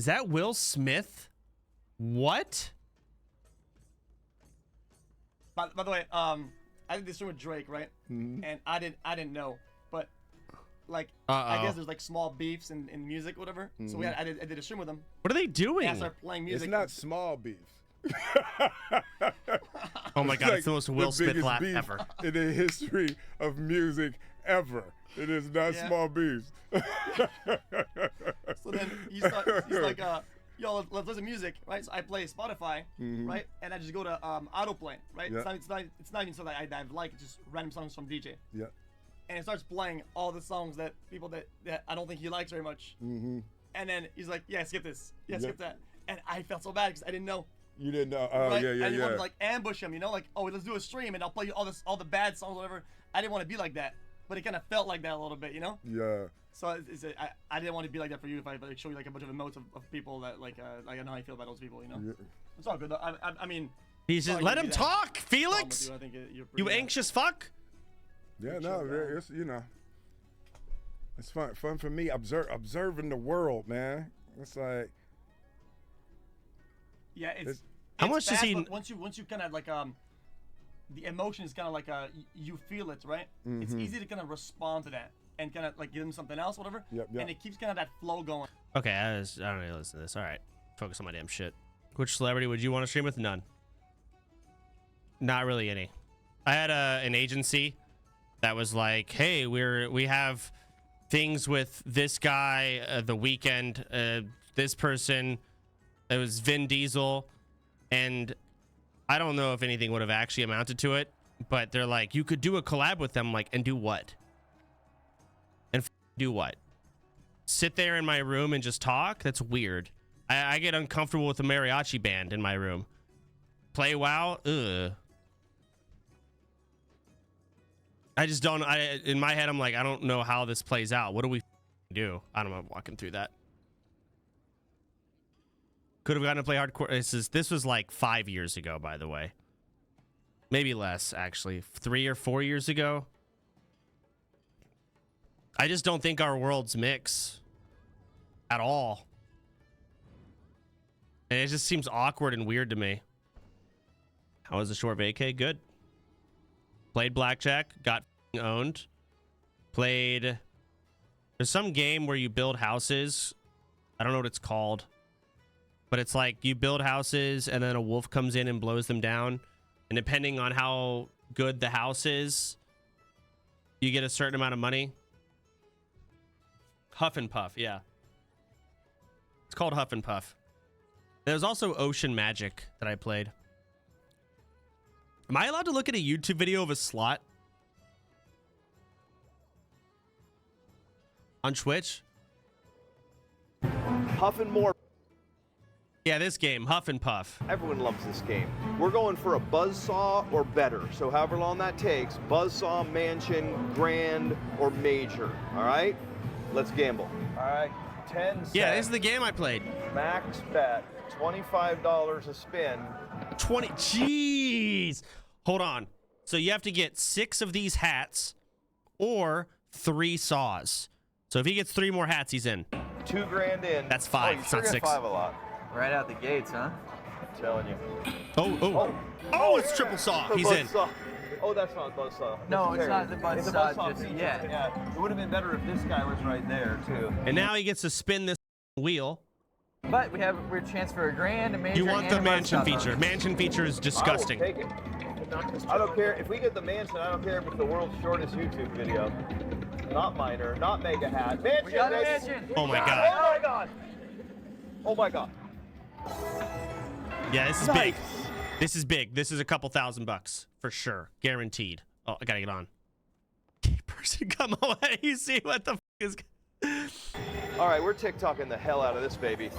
Is that Will Smith? What? By the way, I did this stream with Drake, right? And I didn't know, but like I guess there's like small beefs in music, whatever. So I did a stream with them. What are they doing? And I started playing music. It's not small beef. Oh my god, it's the most Will Smith biggest laugh beef ever. in the history of music ever. It is not small beefs. So then he's like, yo, let's listen to music, right? So I play Spotify, right? And I just go to autoplay, right? Yeah. It's not even something I've liked, it's just random songs from DJ. Yeah. And it starts playing all the songs that people that I don't think he likes very much. And then he's like, yeah, skip this. Yeah, skip that. And I felt so bad because I didn't know. You didn't know. Oh, right? yeah. I didn't want to like ambush him, you know? Like, oh, let's do a stream and I'll play you all the bad songs, whatever. I didn't want to be like that. But it kind of felt like that a little bit, you know? Yeah. So I didn't want to be like that for you if I like show you like a bunch of emotes of people that like I know how I feel about those people, you know? Yeah. It's all good though. I mean, he's just let him talk, Felix. You, I think you anxious fuck. Yeah, no, it's it's fun for me observing the world, man. It's like it's how much does he? Once you kind of like the emotion is kind of like you feel it, right? It's easy to kind of respond to that and kind of like give them something else, whatever. Yep. And it keeps kind of that flow going. Okay, I don't need to listen to this. All right, focus on my damn shit. Which celebrity would you want to stream with? None. Not really any. I had an agency that was like, hey, we have things with this guy, The Weeknd, this person. It was Vin Diesel, and I don't know if anything would have actually amounted to it, but they're like, you could do a collab with them, like, and do what? And do what? Sit there in my room and just talk? That's weird. I get uncomfortable with a mariachi band in my room. Play WoW? Ugh. I just don't. In my head, I'm like, I don't know how this plays out. What do we do? I don't know. I'm walking through that. Could have gotten to play hardcore. This was like 5 years ago, by the way. Maybe less, actually. 3 or 4 years ago. I just don't think our worlds mix at all. And it just seems awkward and weird to me. How was the short vacay? Good. Played blackjack, got owned. Played. There's some game where you build houses. I don't know what it's called. But it's like you build houses and then a wolf comes in and blows them down. And depending on how good the house is, you get a certain amount of money. Huff and Puff, yeah. It's called Huff and Puff. There's also Ocean Magic that I played. Am I allowed to look at a YouTube video of a slot? On Twitch? Huff and more. Yeah, this game, Huff and Puff. Everyone loves this game. We're going for a buzzsaw or better. So however long that takes, buzzsaw, mansion, grand, or major. All right? Let's gamble. All right, 10 cents. Yeah, this is the game I played. Max bet, $25 a spin. 20, jeez. Hold on. So you have to get 6 of these hats or 3 saws. So if he gets 3 more hats, he's in. $2 grand in. That's 5, you it's sure not get 6. 5 a lot. Right out the gates, huh? I'm telling you. Oh, it's triple saw. He's in. Oh, that's not a buzzsaw. No, it's not the buzzsaw just feature. yet. Yeah, it would have been better if this guy was right there too. And now he gets to spin this wheel. But we have a chance for a grand, a major. You want and the a mansion buzzsaw. feature. Mansion feature is disgusting. I will take it. I don't care if we get the mansion. I don't care if it's the world's shortest YouTube video. Not minor, not mega hat. Mansion. We got a mansion. Oh my god. Oh my god. Oh my god. Yeah, this is Nice. big. This is big. This is a couple $1,000 for sure, guaranteed. Oh, I gotta get on. Gay person, come away. You see what the f is? All right, we're TikToking the hell out of this baby.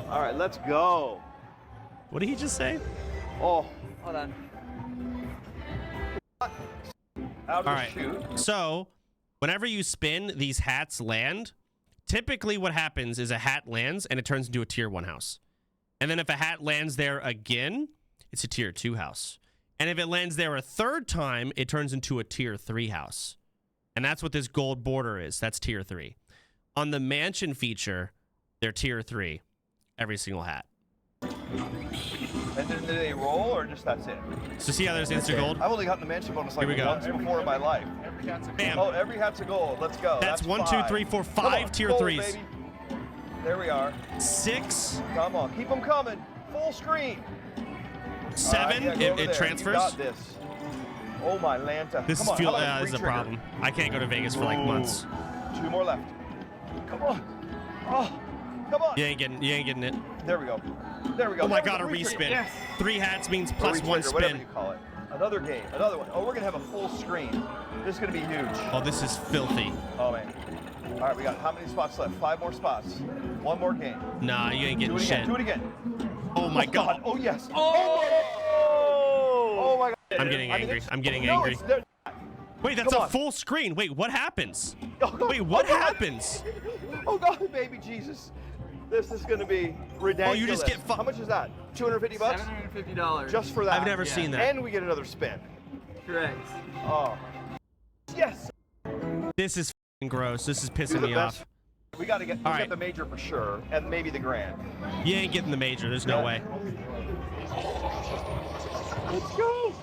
All right, let's go. What did he just say? Oh, Hold on. out of All the right. chute. So, whenever you spin, these hats land. Typically, what happens is a hat lands and it turns into a tier 1 house. And then if a hat lands there again, it's a tier 2 house. And if it lands there a 3rd time, it turns into a tier 3 house. And that's what this gold border is. That's tier 3. On the mansion feature, they're tier 3. every single hat. And then do they roll or just that's it? So see how there's Insta Gold? I've only gotten the mansion bonus like Here we go. once before in my life. Bam. Oh, every hat's a gold. Let's go. That's 1, 2, five. 3, 4, Come 5 on, tier gold, 3s. Baby. There we are. 6, Come on, keep them coming. Full screen. 7. Yeah, go over it there. transfers. You got this. Oh my Lanta. This Come is on, how about this is a re-trigger? problem. I can't go to Vegas for like months. 2 more left. Come on. Oh, come on. You ain't getting it. There we go. There we go. Oh my There we god, a go. Re-trigger. respin. Yes. 3 hats means Or plus 1 re-trigger, whatever spin. you call it. Another game, another one. Oh, we're gonna have a full screen. This is gonna be huge. Oh, this is filthy. Oh man. All right, we got how many spots left? 5 more spots. 1 more game. Nah, you ain't Do getting it again. shit. Do it again. Oh my god. Oh yes. Oh my god. I'm getting angry. I'm getting No, angry. it's there. Wait, that's Come a on. full screen. Wait, what happens? Oh, God. Wait, what Oh, God. happens? Oh god, baby Jesus. This is gonna be ridiculous. Oh, you just get How much is that? 250 bucks? $750. Just for that. I've never seen that. And we get another spin. correct. Oh. Yes. This is f***ing gross. This is Do pissing the me best. off. We gotta get, All get right. the major for sure, and maybe the grand. You ain't getting the major. There's no Yeah. way. Let's go.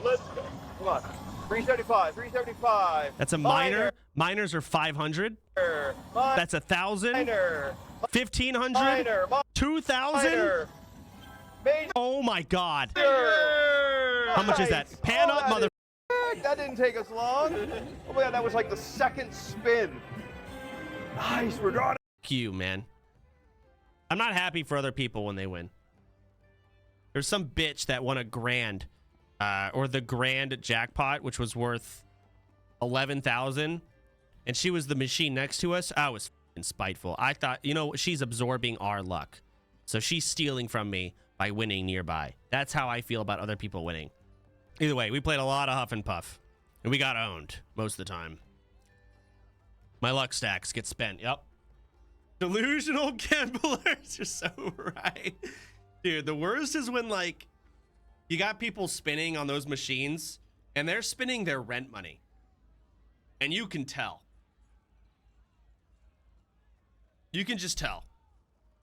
Let's go. Come on. 375. 375. That's a minor. Minors are 500. Minor. That's 1,000. Minor. 1,500. Minor. 2,000. Minor. Major. Oh my god. How How much is that? Pan up, mother. That didn't take us long. Oh my god, that was like the second spin. Nice, we're drawing. F you, man. I'm not happy for other people when they win. There's some bitch that won a grand, or the grand jackpot, which was worth 11,000, and she was the machine next to us. I was f***ing spiteful. I thought, you know, she's absorbing our luck, so she's stealing from me by winning nearby. That's how I feel about other people winning. Either way, we played a lot of Huff and Puff, and we got owned most of the time. My luck stacks get spent. Yep. Delusional gamblers. You're so right. Dude, the worst is when, like, you got people spinning on those machines, and they're spinning their rent money. And you can tell. You can just tell.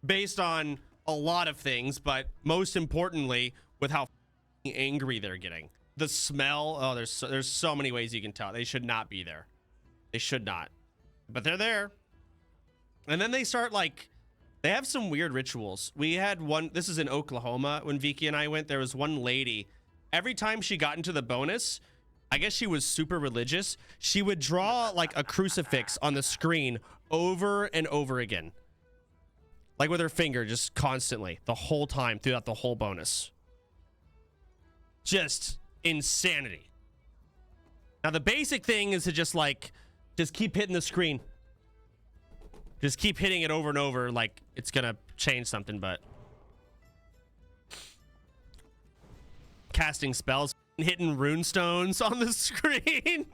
Based on a lot of things, but most importantly, with how angry they're getting. The smell. Oh, there's so many ways you can tell. They should not be there. They should not. But they're there. And then they start, like, they have some weird rituals. We had one, this is in Oklahoma, when Vicky and I went, there was one lady, every time she got into the bonus, I guess she was super religious, she would draw, like, a crucifix on the screen over and over again. Like, with her finger, just constantly, the whole time, throughout the whole bonus. Just insanity. Now, the basic thing is to just, like, just keep hitting the screen. Just keep hitting it over and over like it's gonna change something, but casting spells, hitting rune stones on the screen.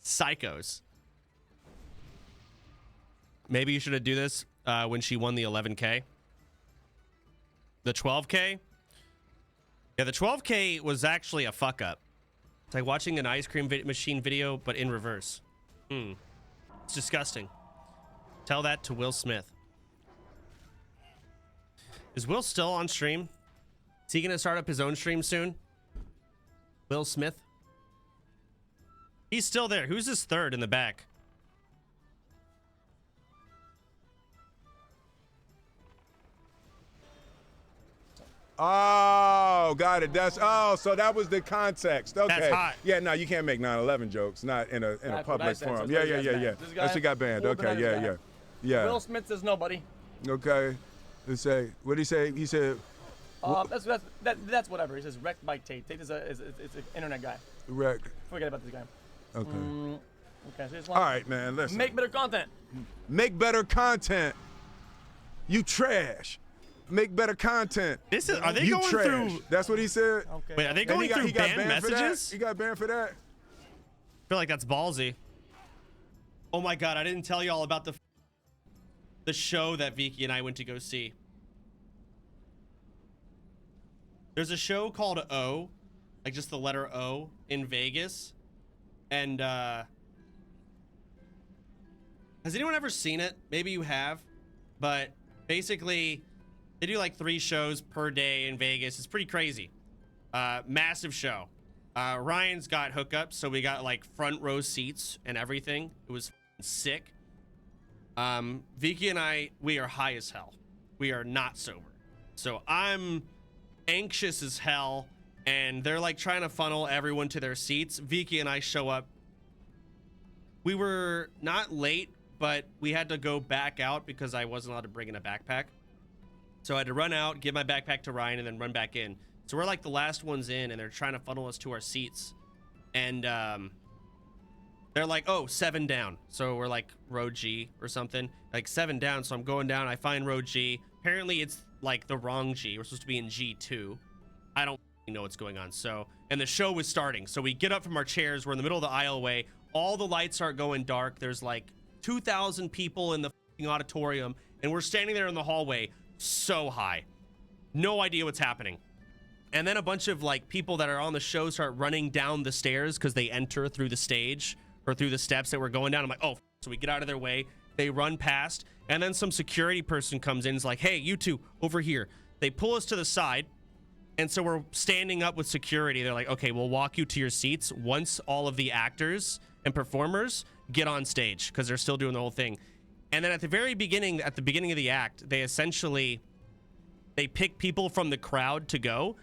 Psychos. Maybe you should do this when she won the 11K. The 12K? Yeah, the 12K was actually a fuck up. It's like watching an ice cream machine video, but in reverse. It's disgusting. Tell that to Will Smith. Is Will still on stream? Is he gonna start up his own stream soon? Will Smith? He's still there. Who's his third in the back? Oh, got it. That's so that was the context. Okay. That's hot. Yeah, no, you can't make 9/11 jokes, not in a That's what I public said, forum. so Yeah, this yeah, guy's yeah, banned. yeah. This guy- That shit got banned. full Okay, bananas yeah, guy. yeah. Yeah. Will Smith says nobody. Okay. Let's say, what did he say? He said, That's whatever. He says wrecked by Tate. Tate is an internet guy. wreck. Forget about this guy. Okay. Okay, so just All right, man, listen. make better content. Make better content. You trash. Make better content. This is. Are they You going trash. through? That's what he said. Okay. Wait, are they And going through banned banned for that? messages? He got banned for that? I feel like that's ballsy. Oh my god, I didn't tell you all about the show that Vicky and I went to go see. There's a show called O, like just the letter O, in Vegas. And Has anyone ever seen it? Maybe you have, but basically they do like 3 shows per day in Vegas. It's pretty crazy. Massive show. Ryan's got hookups, so we got like front row seats and everything. It was sick. Vicky and I, we are high as hell. We are not sober. So I'm anxious as hell, and they're like trying to funnel everyone to their seats. Vicky and I show up. We were not late, but we had to go back out because I wasn't allowed to bring in a backpack. So I had to run out, give my backpack to Ryan, and then run back in. So we're like the last ones in, and they're trying to funnel us to our seats. And they're like, oh, 7 down. So we're like row G or something. Like 7 down, so I'm going down. I find row G. Apparently it's like the wrong G. We're supposed to be in G2. I don't know what's going on. So, and the show was starting. So we get up from our chairs. We're in the middle of the aisleway. All the lights start going dark. There's like 2,000 people in the auditorium, and we're standing there in the hallway so high. No idea what's happening. And then a bunch of like people that are on the show start running down the stairs because they enter through the stage or through the steps that we're going down. I'm like, oh, so we get out of their way. They run past, and then some security person comes in and is like, hey, you two over here. They pull us to the side. And so we're standing up with security. They're like, okay, we'll walk you to your seats once all of the actors and performers get on stage, because they're still doing the whole thing. And then at the very beginning, of the act, they pick people from the crowd to go.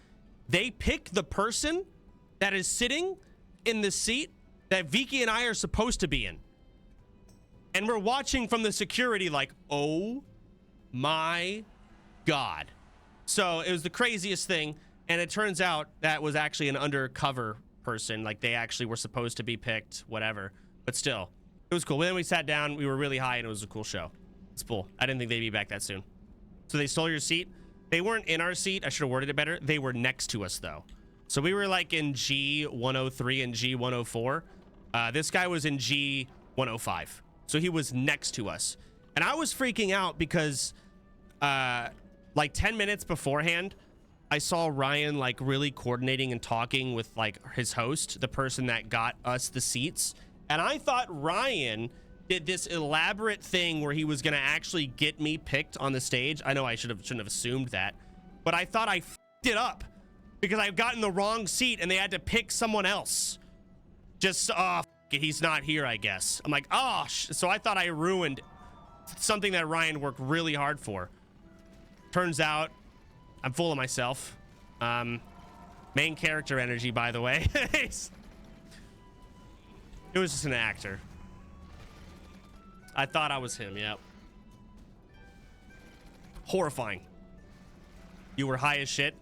They pick the person that is sitting in the seat that Vicky and I are supposed to be in. And we're watching from the security like, oh my God. So it was the craziest thing. And it turns out that was actually an undercover person. Like, they actually were supposed to be picked, whatever. But still, it was cool. Then we sat down, we were really high, and it was a cool show. It's cool. I didn't think they'd be back that soon. So they stole your seat. They weren't in our seat. I should have worded it better. They were next to us, though. So we were like in G103 and G104. This guy was in G105. So he was next to us. And I was freaking out because like 10 minutes beforehand, I saw Ryan like really coordinating and talking with like his host, the person that got us the seats. And I thought Ryan did this elaborate thing where he was going to actually get me picked on the stage. I know I shouldn't have assumed that, but I thought I f***ed it up because I've gotten the wrong seat and they had to pick someone else. Just, he's not here, I guess. I'm like, so I thought I ruined something that Ryan worked really hard for. Turns out I'm full of myself. Main character energy, by the way. It was just an actor. I thought I was him, yep. Horrifying. You were high as shit.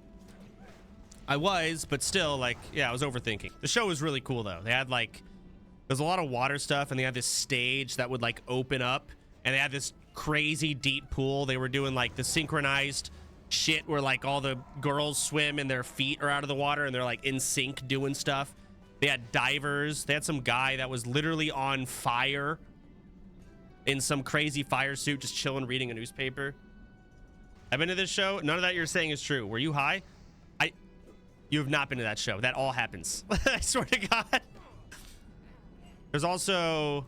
I was, but still, like, yeah, I was overthinking. The show was really cool, though. They had, like, there's a lot of water stuff, and they had this stage that would, like, open up, and they had this crazy deep pool. They were doing, like, the synchronized shit where, like, all the girls swim and their feet are out of the water, and they're, like, in sync doing stuff. They had divers. They had some guy that was literally on fire in some crazy fire suit, just chilling, reading a newspaper. I've been to this show. None of that you're saying is true. Were you high? You have not been to that show. That all happens. I swear to God. There's also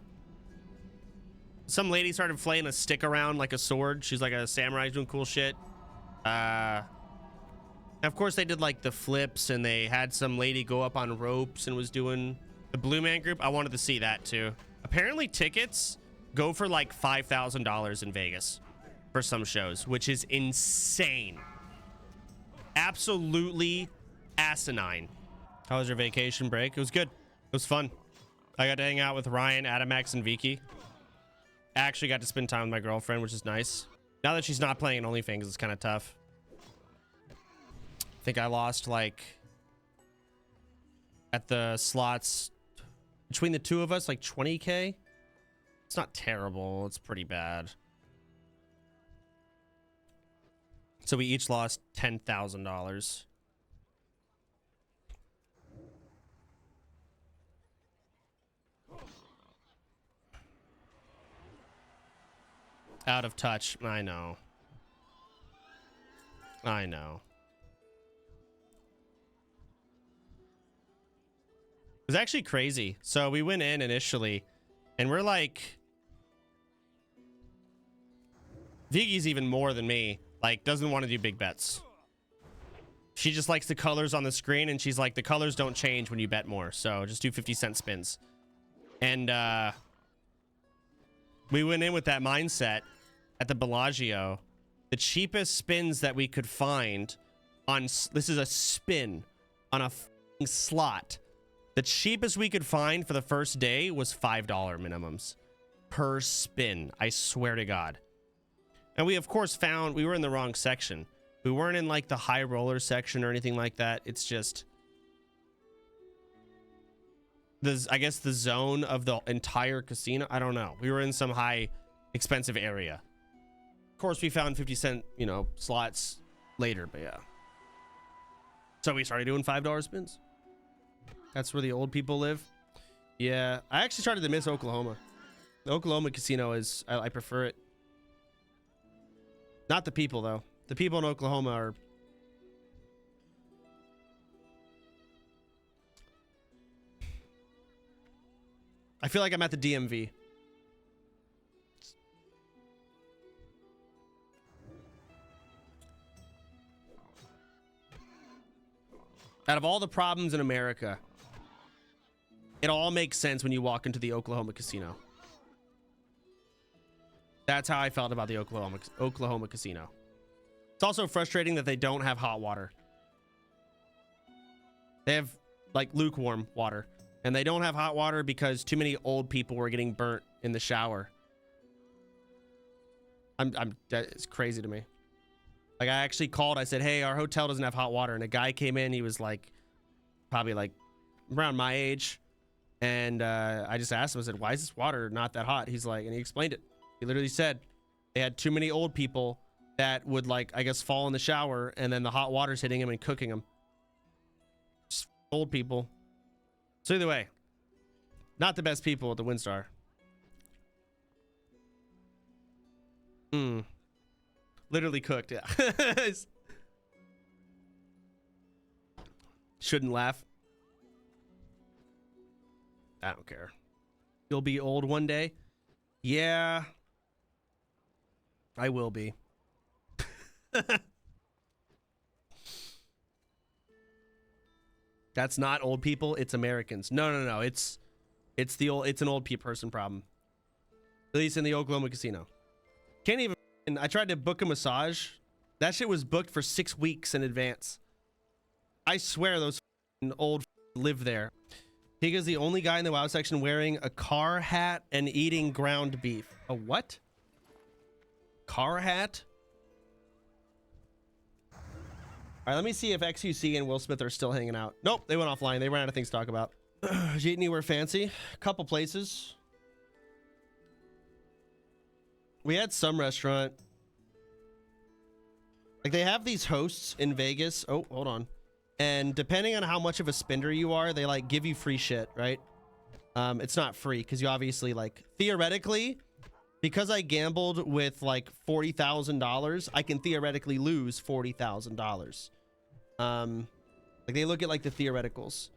some lady started flaying a stick around like a sword. She's like a samurai doing cool shit. Of course, they did like the flips, and they had some lady go up on ropes and was doing the Blue Man Group. I wanted to see that too. Apparently, tickets go for like $5,000 in Vegas for some shows, which is insane. Absolutely asinine. How was your vacation break? It was good. It was fun. I got to hang out with Ryan, Adamax, and Vicky. I actually got to spend time with my girlfriend, which is nice. Now that she's not playing OnlyFans, it's kind of tough. I think I lost like at the slots between the two of us like 20K. It's not terrible. It's pretty bad. So we each lost $10,000. Out of touch. I know. I know. It was actually crazy. So we went in initially, and we're like Vigi's even more than me. Like, doesn't want to do big bets. She just likes the colors on the screen, and she's like, the colors don't change when you bet more, so just do 50-cent spins. And we went in with that mindset at the Bellagio. The cheapest spins that we could find on, this is a spin on a slot. The cheapest we could find for the first day was $5 minimums per spin. I swear to God. And we, of course, found we were in the wrong section. We weren't in like the high roller section or anything like that. It's just I guess the zone of the entire casino. I don't know. We were in some high expensive area. Of course, we found 50-cent, you know, slots later, but yeah. So we started doing $5 spins. That's where the old people live. Yeah, I actually started to miss Oklahoma. The Oklahoma casino is, I prefer it. Not the people, though. The people in Oklahoma are... I feel like I'm at the DMV. Out of all the problems in America, it all makes sense when you walk into the Oklahoma casino. That's how I felt about the Oklahoma casino. It's also frustrating that they don't have hot water. They have like lukewarm water, and they don't have hot water because too many old people were getting burnt in the shower. It's crazy to me. Like, I actually called, I said, hey, our hotel doesn't have hot water. And a guy came in, he was like, probably like around my age. And I just asked him, I said, why is this water not that hot? He's like, and he explained it. He literally said they had too many old people that would, like, I guess, fall in the shower, and then the hot water's hitting them and cooking them. Just old people. So either way, not the best people at the WinStar. Literally cooked, yeah. Shouldn't laugh. I don't care. You'll be old one day. Yeah, I will be. That's not old people, it's Americans. No. It's an old person problem. At least in the Oklahoma casino. Can't even. I tried to book a massage. That shit was booked for 6 weeks in advance. I swear those old live there. Higa's the only guy in the WoW section wearing a car hat and eating ground beef. A what? Car hat? All right, let me see if xQc and Will Smith are still hanging out. Nope, they went offline. They ran out of things to talk about. Did you eat anywhere fancy? A couple places. We had some restaurant. Like, they have these hosts in Vegas. Oh, hold on. And depending on how much of a spender you are, they like give you free shit, right? It's not free because you obviously, like, theoretically, because I gambled with like $40,000, I can theoretically lose $40,000. Like, they look at like the theoreticals,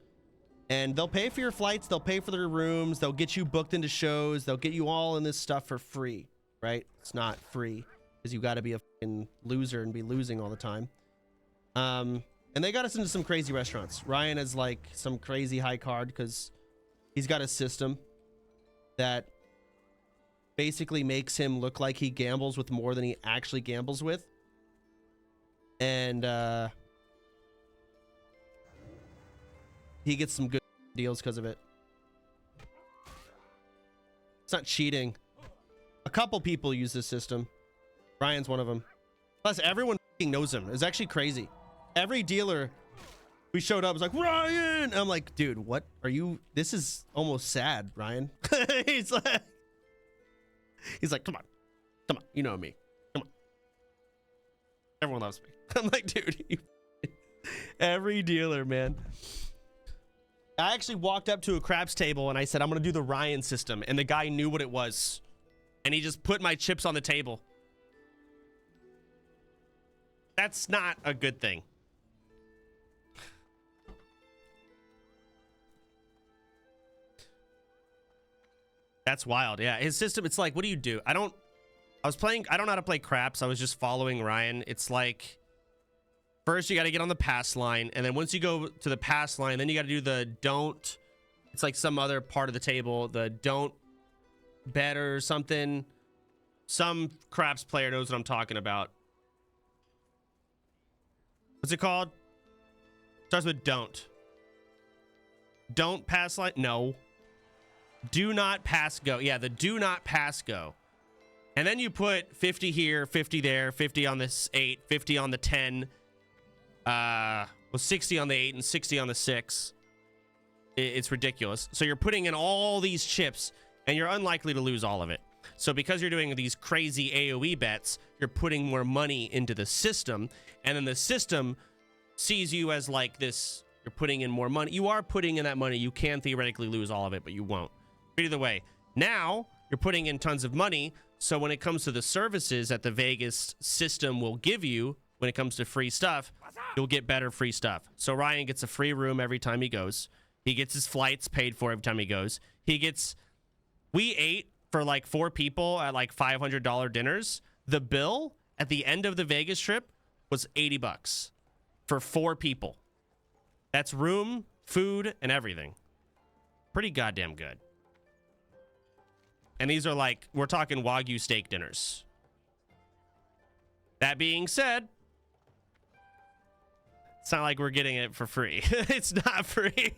and they'll pay for your flights, they'll pay for their rooms, they'll get you booked into shows, they'll get you all in this stuff for free, right? It's not free because you got to be a fucking loser and be losing all the time. And they got us into some crazy restaurants. Ryan has like some crazy high card because he's got a system that basically makes him look like he gambles with more than he actually gambles with. And he gets some good deals because of it. It's not cheating. A couple people use this system. Ryan's one of them. Plus, everyone knows him. It's actually crazy. Every dealer we showed up was like, Ryan! And I'm like, dude, what are you? This is almost sad, Ryan. he's like, come on. You know me. Come on. Everyone loves me. I'm like, dude, every dealer, man. I actually walked up to a craps table and I said, I'm going to do the Ryan system. And the guy knew what it was. And he just put my chips on the table. That's not a good thing. That's wild. Yeah, his system, it's like, what do you do? I don't I was playing, I don't know how to play craps. I was just following Ryan. It's like, first you got to get on the pass line. And then once you go to the pass line, then you got to do the don't. It's like some other part of the table. The don't bet or something. Some craps player knows what I'm talking about. What's it called? Starts with don't. Don't pass line. No. Do not pass go. Yeah, the do not pass go. And then you put 50 here, 50 there, 50 on this 8, 50 on the 10. Well, 60 on the 8 and 60 on the 6. It's ridiculous. So you're putting in all these chips, and you're unlikely to lose all of it. So because you're doing these crazy AoE bets, you're putting more money into the system, and then the system sees you as like this. You're putting in more money. You are putting in that money. You can theoretically lose all of it, but you won't. But either way, now you're putting in tons of money. So when it comes to the services that the Vegas system will give you, when it comes to free stuff, you'll get better free stuff. So Ryan gets a free room every time he goes. He gets his flights paid for every time he goes. We ate for like 4 people at like $500 dinners. The bill at the end of the Vegas trip was $80 for 4 people. That's room, food, and everything. Pretty goddamn good. And these are like, we're talking Wagyu steak dinners. That being said, it's not like we're getting it for free. It's not free.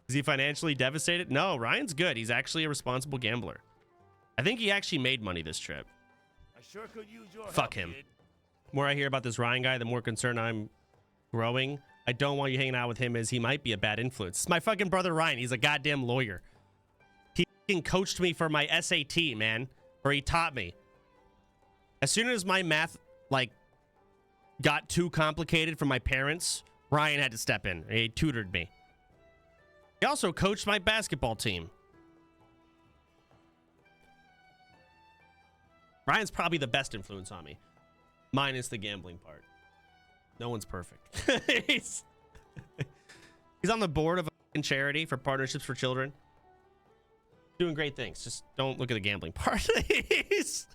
Is he financially devastated? No, Ryan's good. He's actually a responsible gambler. I think he actually made money this trip. I sure could use your Fuck help, him. kid. The more I hear about this Ryan guy, the more concerned I'm growing. I don't want you hanging out with him as he might be a bad influence. It's my fucking brother Ryan. He's a goddamn lawyer. He fucking coached me for my SAT, man. Or he taught me. As soon as my math, like, got too complicated for my parents, Ryan had to step in. He tutored me. He also coached my basketball team. Ryan's probably the best influence on me. Minus the gambling part. No one's perfect. He's on the board of a charity for Partnerships for Children. Doing great things. Just don't look at the gambling part. He's